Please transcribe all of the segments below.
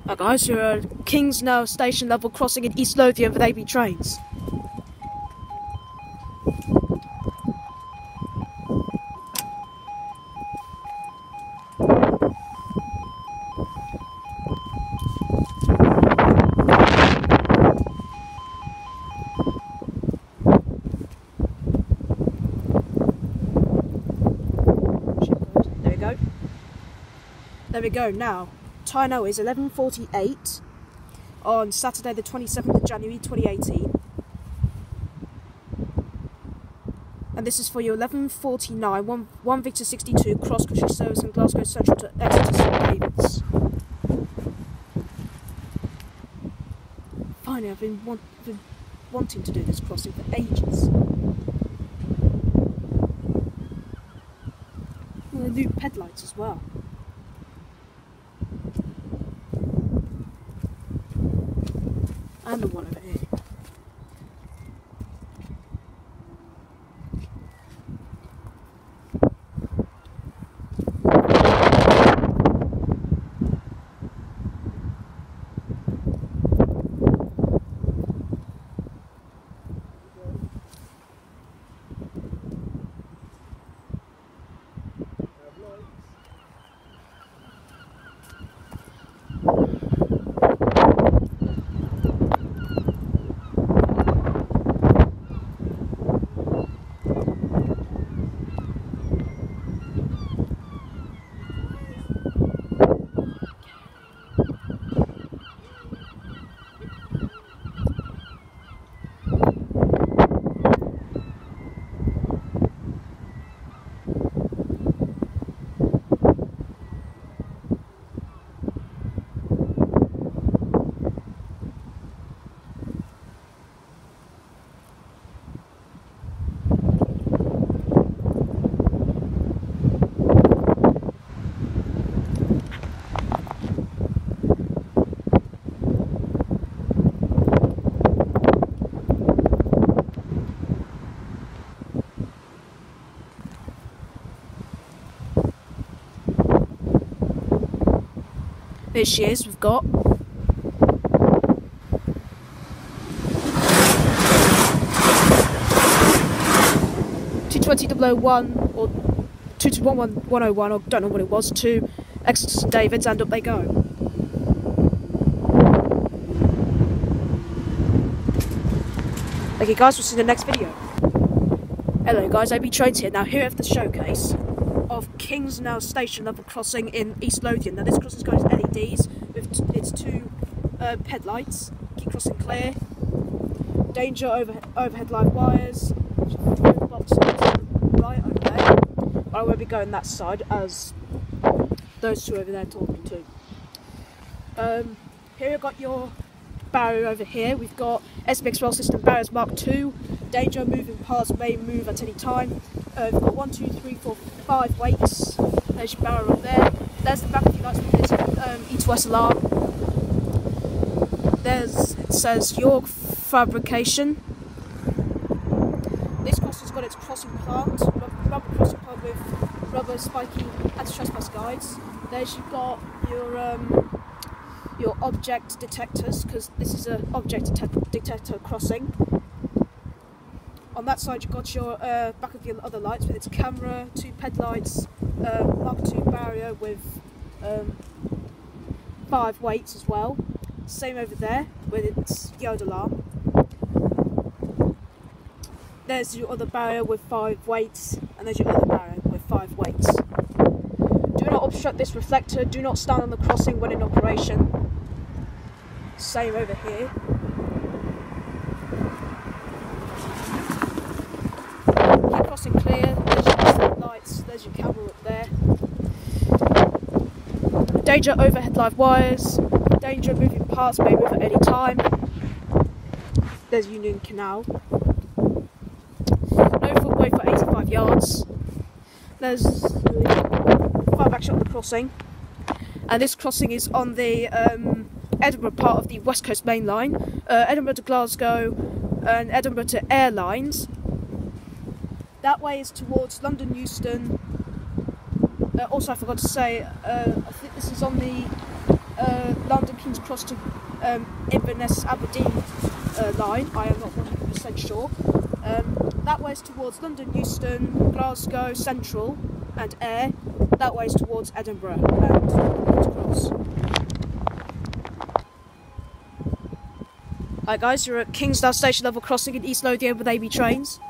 Hi guys, you're at Kingsnowe station level crossing in East Lothian with AB trains. There we go now. Time now is 11:48 on Saturday the 27th of January 2018. And this is for your 11:49 1 Victor 62 cross-country service from Glasgow Central to Exeter St David's. Finally, I've been wanting to do this crossing for ages. Well, the new headlights as well. And the one over here. Here she is, we've got (220.001) or 221.101, or don't know what it was, to Exeter St David's, and up they go. Thank you guys, we'll see you in the next video. Hello guys, AB Trains here. Now here at the showcase of Kingsnowe station level crossing in East Lothian. Now this crossing's got its LEDs with its two headlights. Keep crossing clear. Danger overhead live wires. Box right over there. But I won't be going that side as those two over there told me to. Here you've got your barrier over here. We've got SPX rail system barriers Mark II. Danger moving parts may move at any time. We've got 1, 2, 3, 4, 5 weights. There's your barrier up there. There's the back of your lights with this E2S alarm. It says York Fabrication. This crossing's got its crossing plant, rubber crossing plant with rubber spiky anti-trespass guides. There's you've got your object detectors, because this is an object detector crossing. On that side you've got your back of your other lights with its camera, 2 ped lights, Mark II barrier with 5 weights as well. Same over there with its yard alarm. There's your other barrier with 5 weights, and there's your other barrier with 5 weights. Do not obstruct this reflector, do not stand on the crossing when in operation. Same over here. Crossing clear, there's your lights, there's your camera up there. Danger overhead live wires, danger moving parts may move at any time. There's Union Canal. No footway for 85 yards. There's fire back shot of the crossing. And this crossing is on the Edinburgh part of the West Coast Main Line. Edinburgh to Glasgow and Edinburgh to Airlines. That way is towards London Euston. Also, I forgot to say, I think this is on the London King's Cross to Inverness Aberdeen line. I am not 100% sure. That way is towards London Euston, Glasgow Central and Ayr. That way is towards Edinburgh and King's Cross. Alright guys, you're at Kingsnowe station level crossing in East Lothian with AB trains.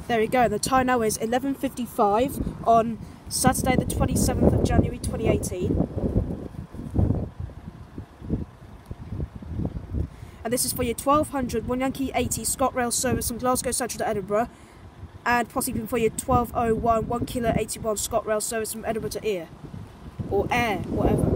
There we go, the time now is 11:55 on Saturday the 27th of January 2018. And this is for your 1200 1 Yankee 80 ScotRail service from Glasgow Central to Edinburgh, and possibly for your 1201 1 Kilo 81 ScotRail service from Edinburgh to Ayr, or Ayr, whatever.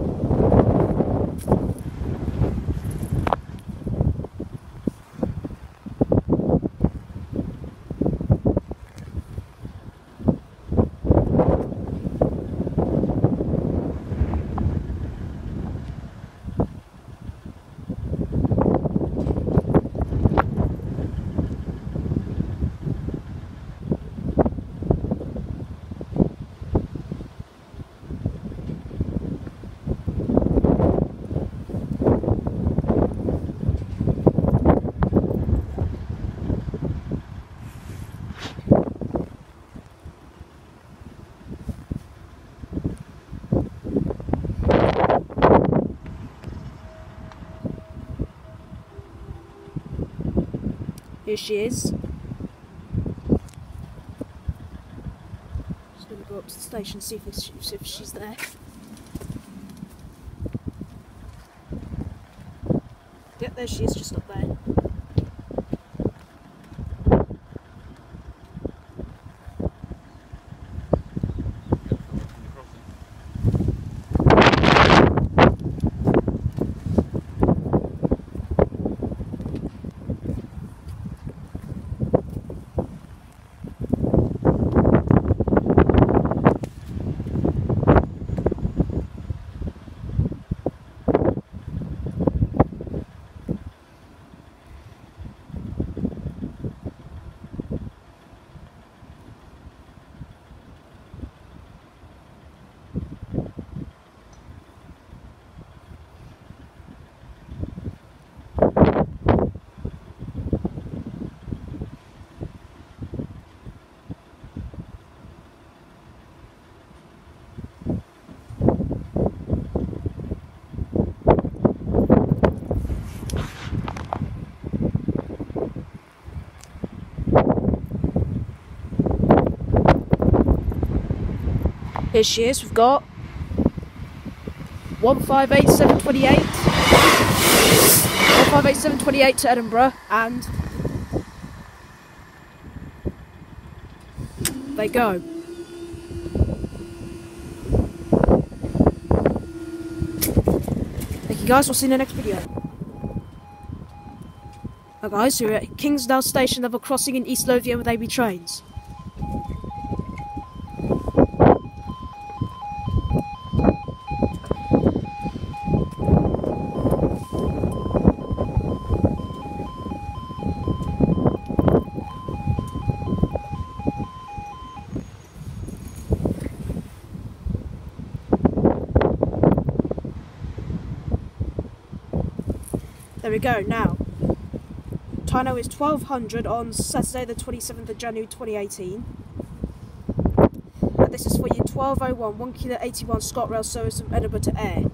Here she is. Just going to go up to the station and see if she's there. Yep, there she is, just up there. Here she is, we've got 158728, 158728 to Edinburgh, and they go. Thank you guys, we'll see you in the next video. Hi guys, we're at Kingsnowe station level crossing in East Lothian with AB trains. There we go, now. Time now is 1200 on Saturday the 27th of January 2018. And this is for your 1201 1 Kilo 81 ScotRail service from Edinburgh to Ayr.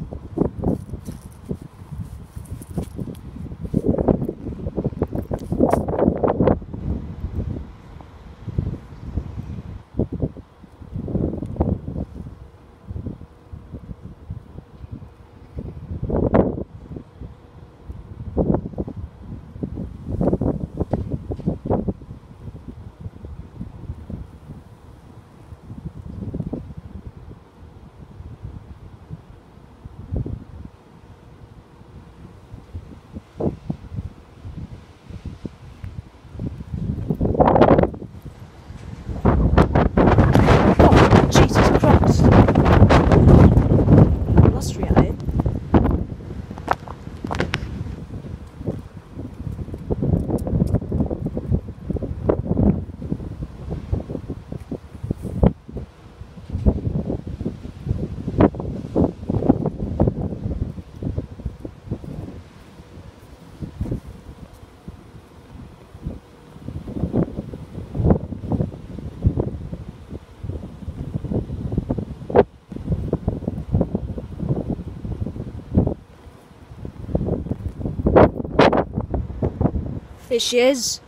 Here she is.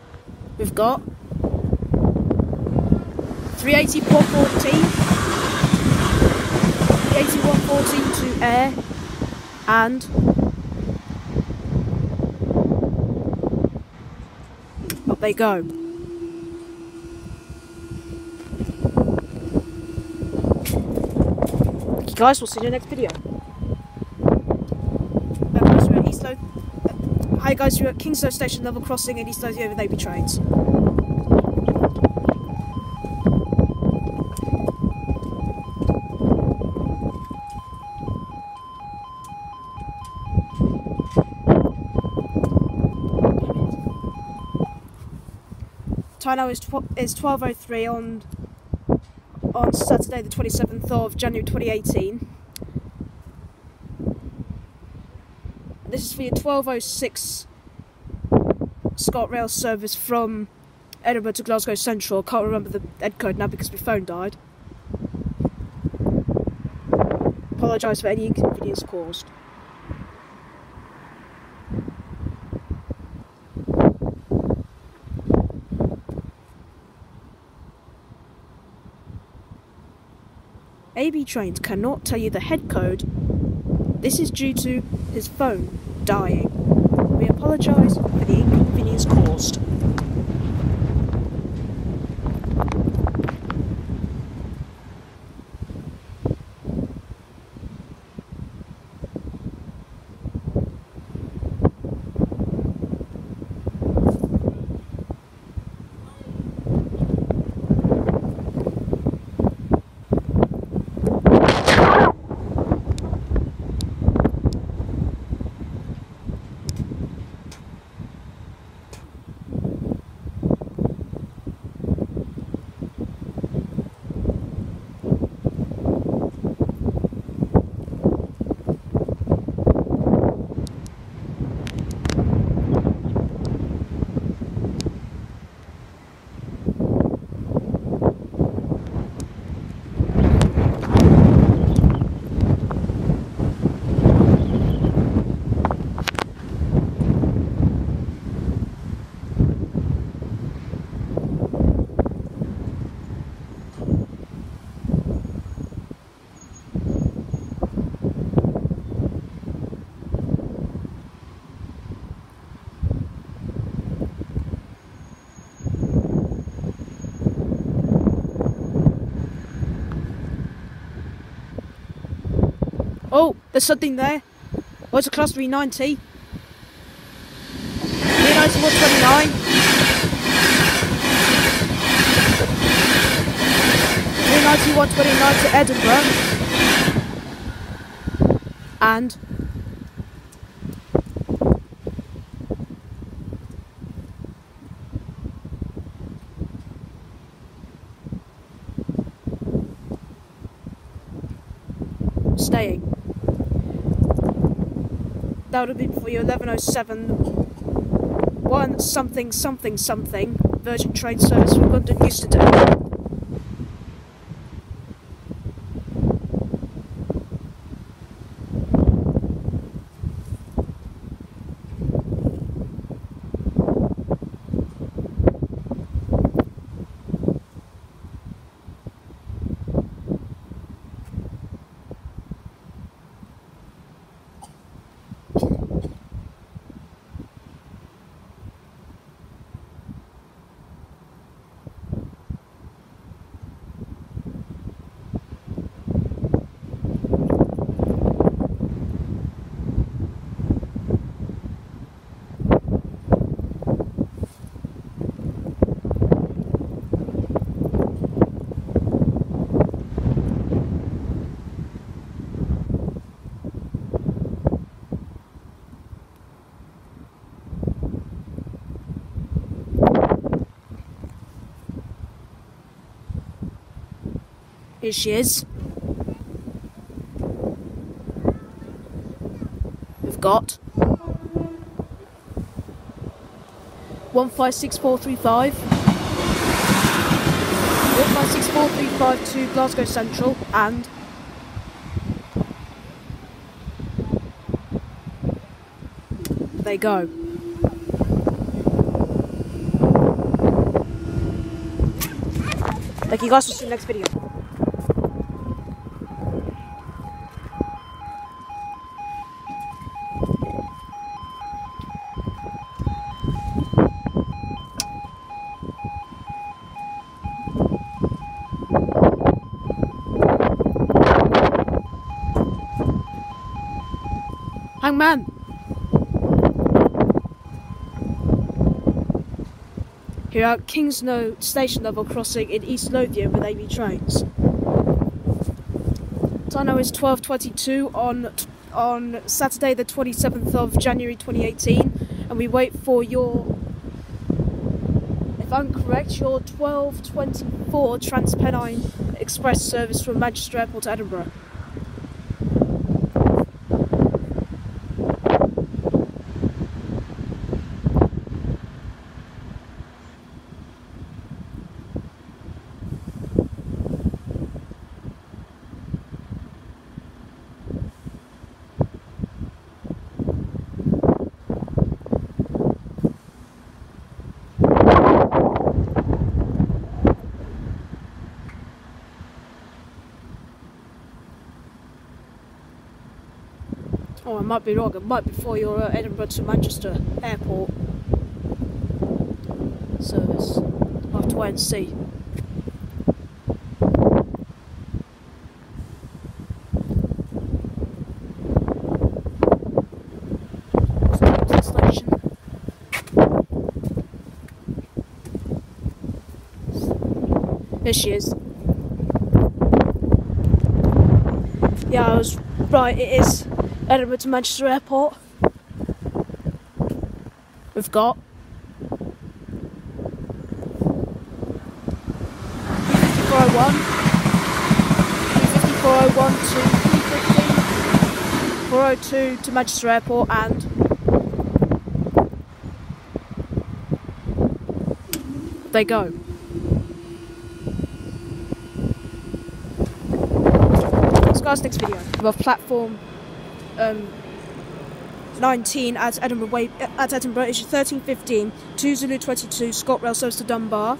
We've got 380/414, 380/114 to air, and up they go. Thank you guys, we'll see you in the next video. Guys, we're at hi guys, we're at Kingsnowe Station level crossing in East Lothian with Navy trains. Time now is 12:03 on Saturday the 27th of January 2018. This is for your 12:06 ScotRail service from Edinburgh to Glasgow Central. I can't remember the Ed code now because my phone died. Apologise for any inconvenience caused. AB Trains cannot tell you the head code. This is due to his phone dying. We apologise for the inconvenience caused. Oh, there's something there. Oh, it's a class 390. 390/129. 390/129 to Edinburgh. And staying. That would have been for your 11:07 one something Virgin train service from London yesterday. Here she is. We've got 156435. 156435 to Glasgow Central, and there you go. Like, you guys will see the next video. Hangman! Here at Kingsnowe station level crossing in East Lothian with AV trains. Time now is 12:22 on Saturday the 27th of January 2018, and we wait for your, if I'm correct, your 12:24 Transpennine Express service from Manchester Airport to Edinburgh. Oh, I might be wrong. It might be for your Edinburgh to Manchester Airport service. I'll have to wait and see. There she is. Yeah, I was right. It is Edinburgh to Manchester Airport. We've got 401, 401 to 350, 402 to Manchester Airport, and they go. Let's go to the next video. We have platform 19 at Edinburgh is your 1315 2 Zulu 22 ScotRail service to Dunbar.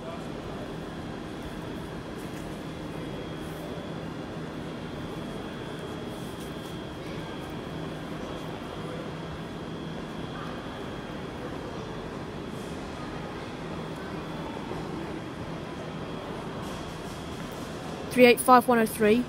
(385-103).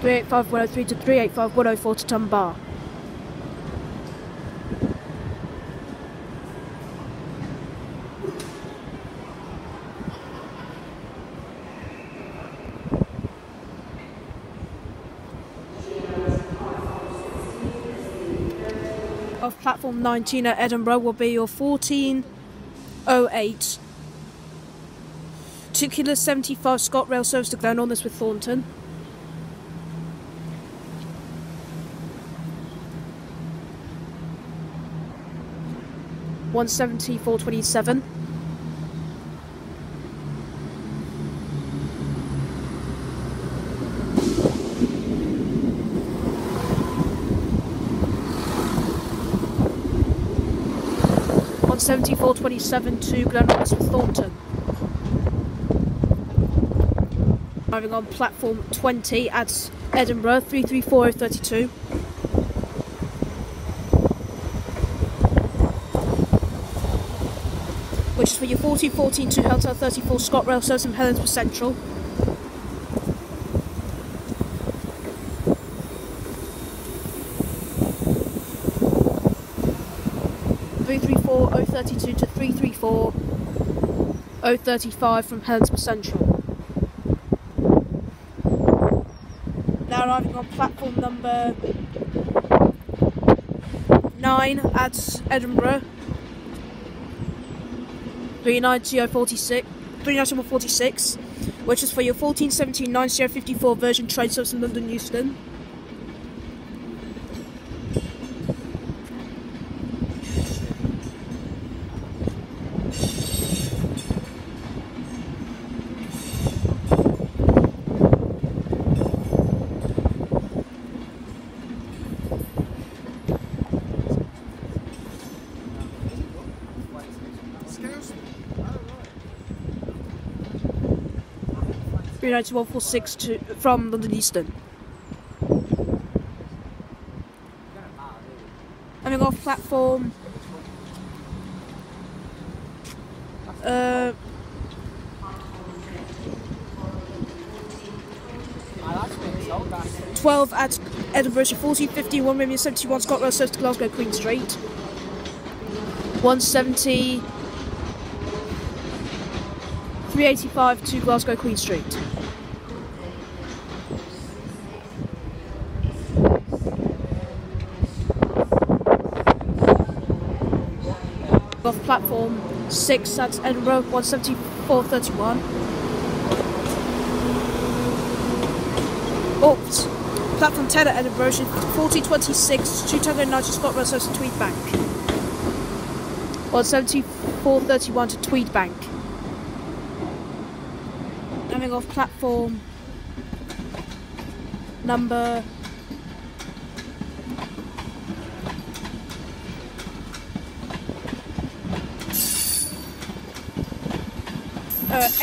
(385-103) to 385-104 to Dunbar. Of platform 19 at Edinburgh will be your 1408 2 Kilo 75 ScotRail service to Glenalmond with Thornton. (170-427). (170-427) to Glenalmond with Thornton. Arriving on platform 20 at Edinburgh, 334032. Which is for your 1414 to Hotel 34 ScotRail service from Helensburgh Central. 032 to 334 035 from Edinburgh Central. Now arriving on platform number 9 at Edinburgh. 39046, which is for your 1417-9054 version train service in London Euston. United 146 from London Euston. Coming off platform 12 at Edinburgh, 1451 Romeo 71 ScotRail service to Glasgow Queen Street. 170 385 to Glasgow Queen Street. Off platform 6 at Edinburgh, 174.31. Oops. Platform 10 at Edinburgh, 1426, 2 Tango 90 ScotRail service to Tweed Bank. 174.31 to Tweed Bank. Coming off platform number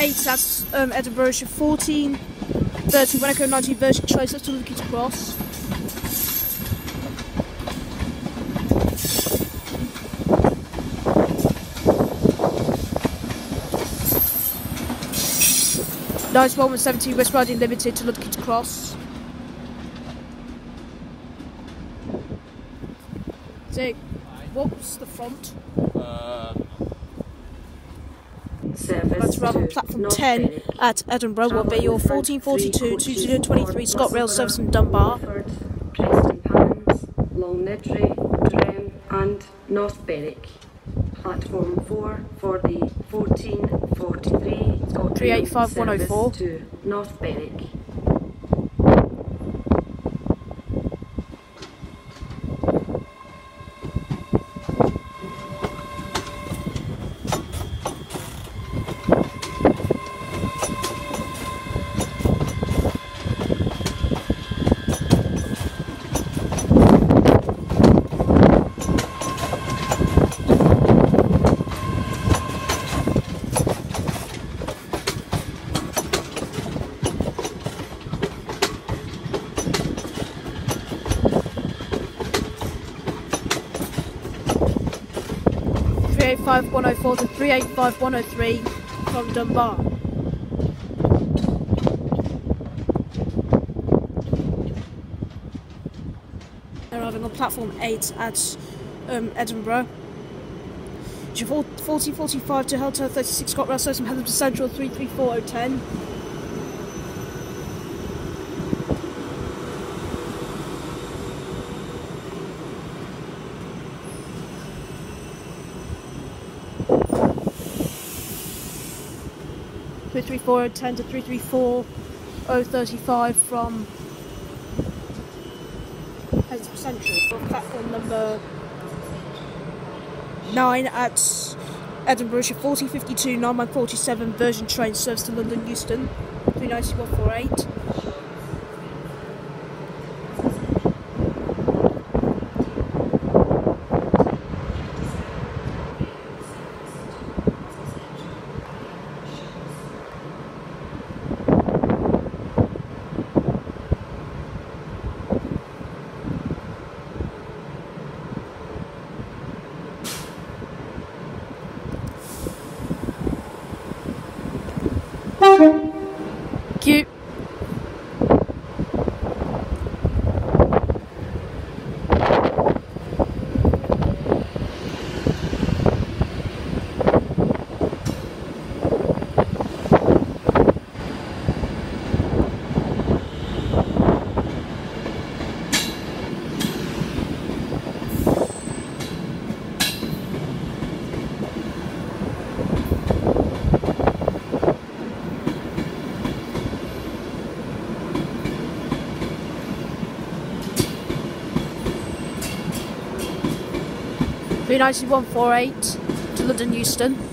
8 at Edinburgh, 1430 when Echo 90 version choice to Lucas Cross. Nice 170 West Riding Limited to Ludgate Cross. So, what was the front? That's rather platform 10 at Edinburgh will be your 1442 2023 ScotRail service in Dunbar. Preston Pans, Long Nidri, Drem and North Berwick. Platform 4 for the 1443 ScotRail service to North Berwick. .385 104 to 385 103 from Dunbar. Arriving on platform 8 at Edinburgh. 1445 to Hotel 36 ScotRail service from Edinburgh Central 334010. .334 10 to 334 035 from Edinburgh Central. Platform number 9 at Edinburgh, 1452 947 version train service to London Euston 39148. Cute. B9148 to London Euston.